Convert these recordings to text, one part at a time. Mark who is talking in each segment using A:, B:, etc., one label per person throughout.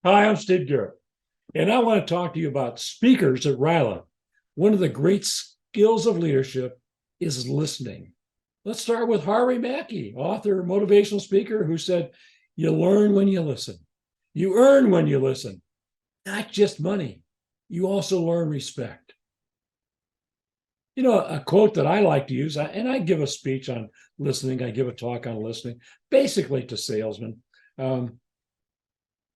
A: Hi, I'm Steve Garrett, and I want to talk to you about speakers at RYLA. One of the great skills of leadership is listening. Let's start with Harvey Mackey, author, motivational speaker, who said, "You learn when you listen. You earn when you listen, not just money. You also learn respect." You know, a quote that I like to use, and I give a speech on listening, I give a talk on listening, basically to salesmen. Um,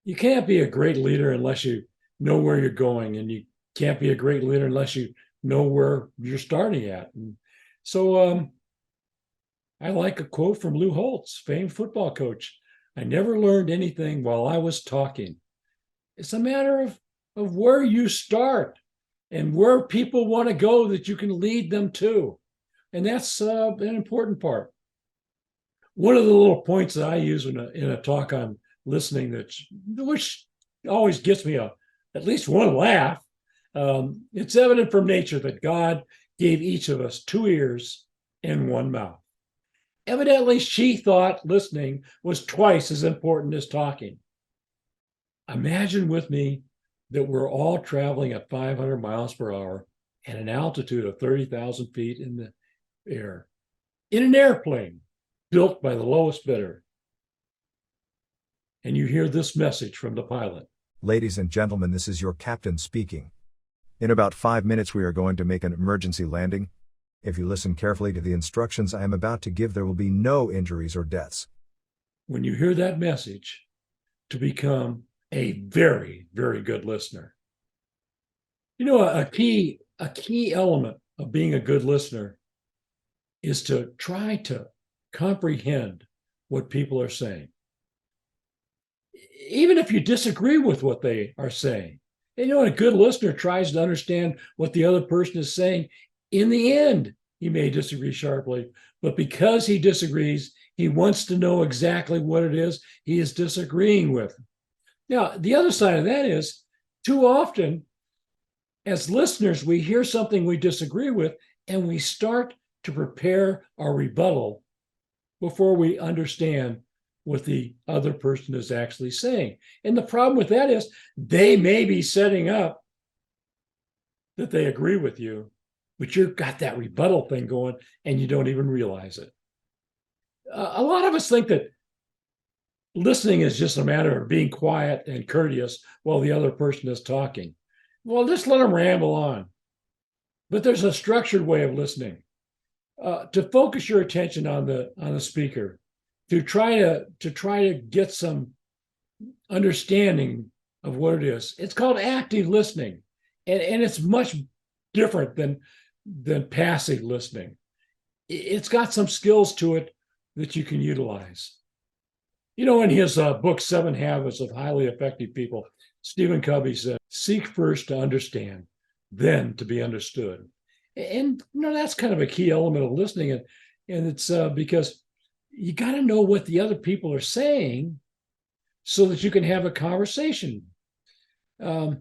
A: you can't be a great leader unless you know where you're going, and you can't be a great leader unless you know where you're starting at. And so I like a quote from Lou Holtz, famed football coach. "I never learned anything while I was talking." It's a matter of where you start and where people want to go that you can lead them to. And that's an important part. One of the little points that I use in a talk on listening, which always gets me at least one laugh. It's evident from nature that God gave each of us two ears and one mouth. Evidently, she thought listening was twice as important as talking. Imagine with me that we're all traveling at 500 miles per hour at an altitude of 30,000 feet in the air in an airplane built by the lowest bidder. And you hear this message from the pilot.
B: "Ladies and gentlemen, this is your captain speaking. In about 5 minutes we are going to make an emergency landing. If you listen carefully to the instructions I am about to give, there will be no injuries or deaths."
A: When you hear that message, to become a very, very good listener. You know, a key element of being a good listener is to try to comprehend what people are saying, even if you disagree with what they are saying. And, you know, a good listener tries to understand what the other person is saying. In the end, he may disagree sharply, but because he disagrees, he wants to know exactly what it is he is disagreeing with. Now, the other side of that is, too often, as listeners, we hear something we disagree with, and we start to prepare our rebuttal before we understand what the other person is actually saying. And the problem with that is they may be setting up that they agree with you, but you've got that rebuttal thing going and you don't even realize it. A lot of us think that listening is just a matter of being quiet and courteous while the other person is talking. Well, just let them ramble on. But there's a structured way of listening. To focus your attention on the speaker, to try to get some understanding of what it is. It's called active listening, and it's much different than passive listening. It's got some skills to it that you can utilize. You know, in his book, 7 Habits of Highly Effective People, Stephen Covey said, "Seek first to understand, then to be understood." And, you know, that's kind of a key element of listening. And it's because you got to know what the other people are saying so that you can have a conversation.
C: All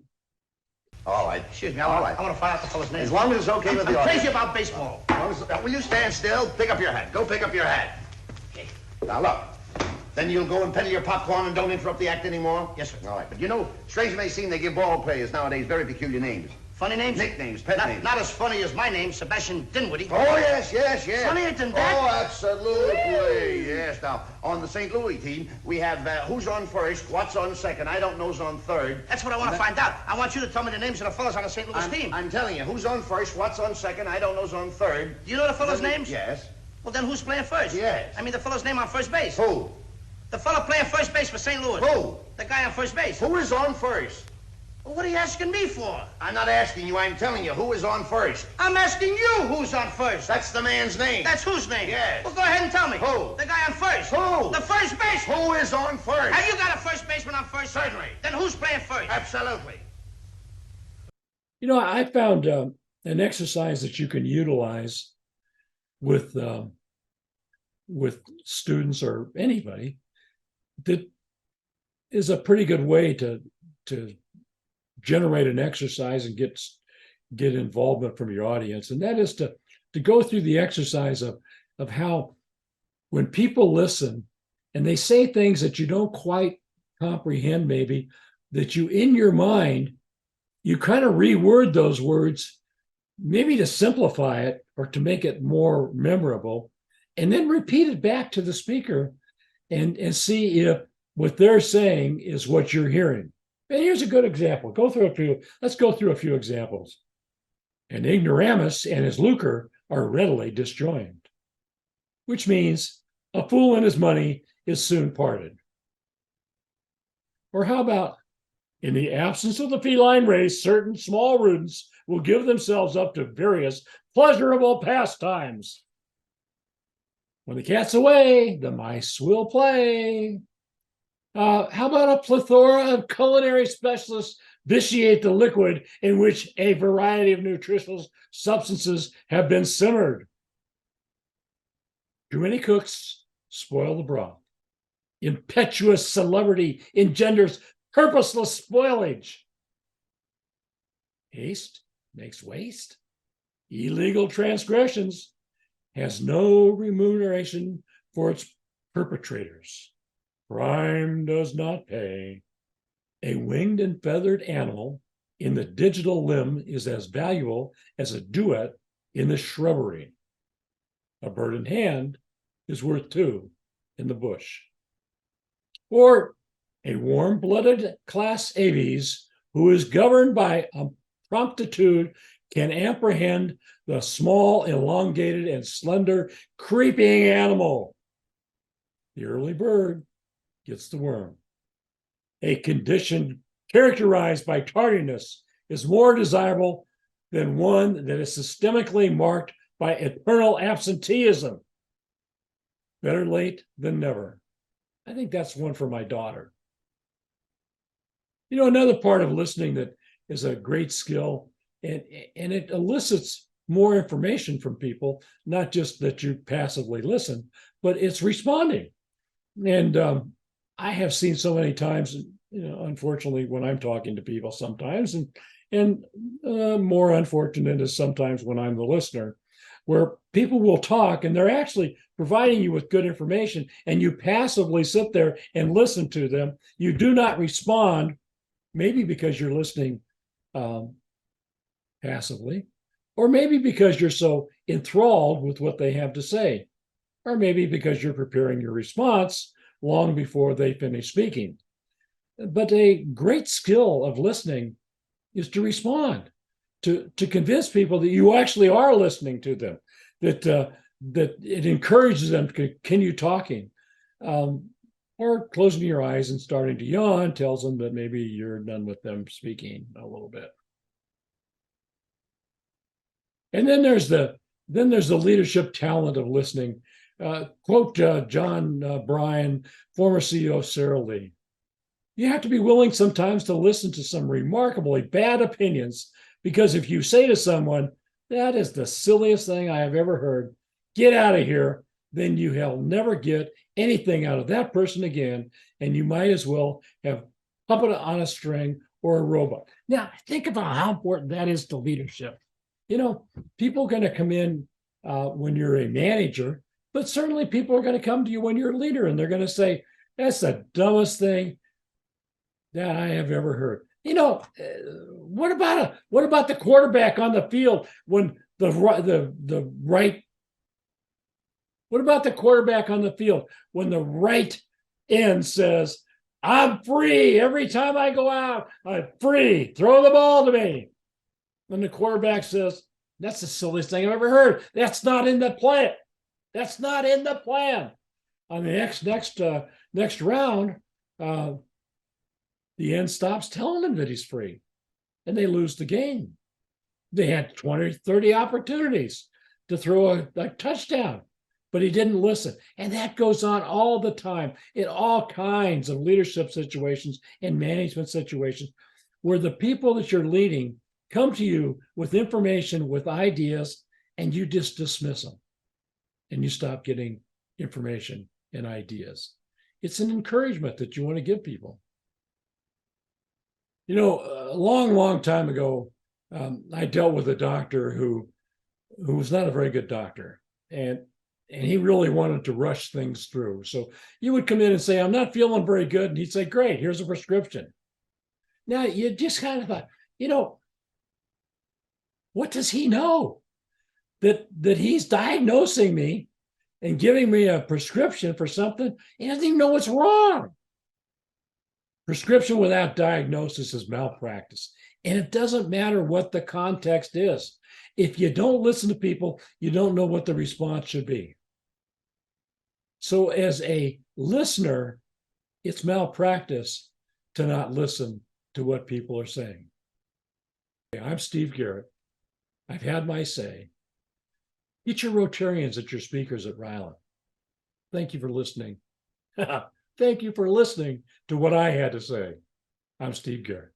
C: right.
D: Excuse me,
C: All
D: I
C: right.
D: want to find out the fellow's name.
C: As long as it's okay with the
D: I'm
C: audience.
D: crazy about baseball.
C: Will you stand still? Pick up your hat. Go pick up your hat.
D: Okay.
C: Now look. Then you'll go and peddle your popcorn and don't interrupt the act anymore?
D: Yes, sir.
C: All right. But you know, strange it may seem, they give ball players nowadays very peculiar names.
D: Funny names?
C: Nicknames, pet names.
D: Not as funny as my name, Sebastian Dinwiddie.
C: Oh, yes.
D: Funnier than that?
C: Oh, absolutely. Yes. Now, on the St. Louis team, we have who's on first, what's on second, I don't know's on third.
D: That's what I want to find out. I want you to tell me the names of the fellows on the St. Louis team.
C: I'm telling you, who's on first, what's on second, I don't know's on third.
D: Do you know the fellows' names?
C: Yes.
D: Well, then who's playing first?
C: Yes.
D: I mean the fellow's name on first base.
C: Who?
D: The fellow playing first base for St. Louis.
C: Who?
D: The guy on first base.
C: Who is on first?
D: Well, what are you asking me for?
C: I'm not asking you, I'm telling you, who is on first?
D: I'm asking you who's on first.
C: That's the man's name.
D: That's whose name?
C: Yes.
D: Well, go ahead and tell me.
C: Who?
D: The guy on first.
C: Who?
D: The first base.
C: Who is on first?
D: Have you got a first baseman on first?
C: Certainly.
D: Then who's playing first?
C: Absolutely.
A: You know, I found an exercise that you can utilize with students or anybody that is a pretty good way to generate an exercise and get involvement from your audience. And that is to go through the exercise of how when people listen and they say things that you don't quite comprehend maybe, that you, in your mind, you kind of reword those words, maybe to simplify it or to make it more memorable, and then repeat it back to the speaker and see if what they're saying is what you're hearing. And here's a good example. Let's go through a few examples. An ignoramus and his lucre are readily disjoined, which means a fool and his money is soon parted. Or how about, in the absence of the feline race, certain small rodents will give themselves up to various pleasurable pastimes. When the cat's away, the mice will play. How about a plethora of culinary specialists vitiate the liquid in which a variety of nutritional substances have been simmered? Too many cooks spoil the broth. Impetuous celebrity engenders purposeless spoilage. Haste makes waste. Illegal transgressions has no remuneration for its perpetrators. Crime does not pay. A winged and feathered animal in the digital limb is as valuable as a duet in the shrubbery. A bird in hand is worth two in the bush. Or a warm-blooded class aves who is governed by a promptitude can apprehend the small, elongated, and slender creeping animal. The early bird gets the worm. A condition characterized by tardiness is more desirable than one that is systemically marked by eternal absenteeism. Better late than never. I think that's one for my daughter. You know, another part of listening that is a great skill, and it elicits more information from people, not just that you passively listen, but it's responding. And I have seen so many times, unfortunately, when I'm talking to people sometimes, and more unfortunate is sometimes when I'm the listener, where people will talk and they're actually providing you with good information, and you passively sit there and listen to them. You do not respond, maybe because you're listening passively, or maybe because you're so enthralled with what they have to say, or maybe because you're preparing your response long before they finish speaking. But a great skill of listening is to respond, to convince people that you actually are listening to them, that it encourages them to continue talking. Or closing your eyes and starting to yawn tells them that maybe you're done with them speaking a little bit. And then there's the leadership talent of listening. Quote John Bryan, former CEO of Sara Lee. You have to be willing sometimes to listen to some remarkably bad opinions, because if you say to someone, that is the silliest thing I have ever heard, get out of here, then you will never get anything out of that person again, and you might as well have puppet on a string or a robot. Now, think about how important that is to leadership. People are going to come in when you're a manager, but certainly people are going to come to you when you're a leader, and they're going to say, that's the dumbest thing that I have ever heard. What about the quarterback on the field when what about the quarterback on the field when the right end says, I'm free every time I go out, I'm free, throw the ball to me? And the quarterback says, that's the silliest thing I've ever heard. That's not in the plan. That's not in the plan. On the next round, the end stops telling him that he's free, and they lose the game. They had 20, 30 opportunities to throw a touchdown, but he didn't listen. And that goes on all the time in all kinds of leadership situations and management situations, where the people that you're leading come to you with information, with ideas, and you just dismiss them. And you stop getting information and ideas. It's an encouragement that you want to give people. A long time ago, I dealt with a doctor who was not a very good doctor, and he really wanted to rush things through. So you would come in and say, I'm not feeling very good. And he'd say, great, here's a prescription. Now you just kind of thought, what does he know? That he's diagnosing me and giving me a prescription for something. He doesn't even know what's wrong. Prescription without diagnosis is malpractice. And it doesn't matter what the context is. If you don't listen to people, you don't know what the response should be. So as a listener, it's malpractice to not listen to what people are saying. I'm Steve Garrett. I've had my say. Get your Rotarians at your speakers at RYLA. Thank you for listening. Thank you for listening to what I had to say. I'm Steve Garrett.